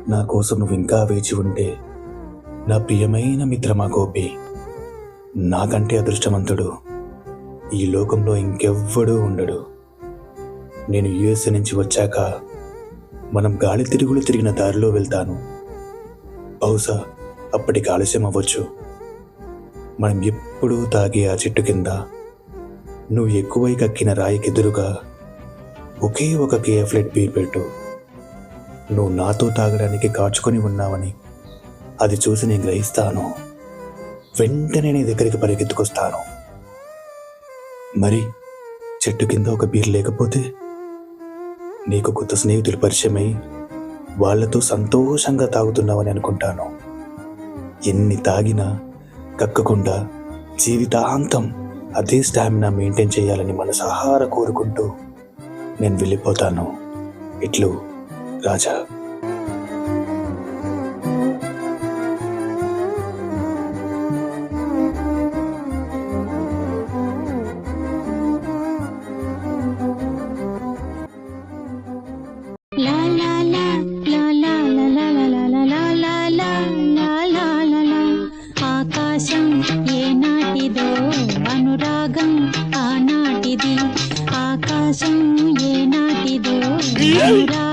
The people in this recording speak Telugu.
నా కోసం నువ్వు ఇంకా వేచి ఉంటే, నా ప్రియమైన మిత్రమా గోపి, నాకంటే అదృష్టవంతుడు ఈ లోకంలో ఇంకెవ్వడూ ఉండడు. నేను యుఎస్ఏ నుంచి వచ్చాక మనం గాలి తిరుగులు తిరిగిన దారిలో వెళ్తాను. బహుశా అప్పటికి ఆలస్యం అవ్వచ్చు. మనం ఎప్పుడూ తాగే ఆ చెట్టు కింద నువ్వు ఎక్కువై కక్కిన రాయికి ఎదురుగా ఒకే ఒక కేఎఫ్లెట్ బీర్ పెట్టు. నువ్వు నాతో తాగడానికి కాచుకొని ఉన్నావని అది చూసి నేను గ్రహిస్తాను. వెంటనే నీ దగ్గరికి పరిగెత్తుకొస్తాను. మరి చెట్టు కింద ఒక బీర్ లేకపోతే నీకు కొత్త స్నేహితులు పరిచయమై వాళ్లతో సంతోషంగా తాగుతున్నావని అనుకుంటాను. ఎన్ని తాగినా కక్కకుండా జీవితాంతం అదే స్టామినా మెయింటైన్ చేయాలని మనసారా కోరుకుంటూ నేను వెళ్ళిపోతాను. ఇట్లు రాజా. ఆకాశం ఏనాటిదో అనురాగం ఆనాటిది. ఆకాశం ఏనాటిదో అనురాగం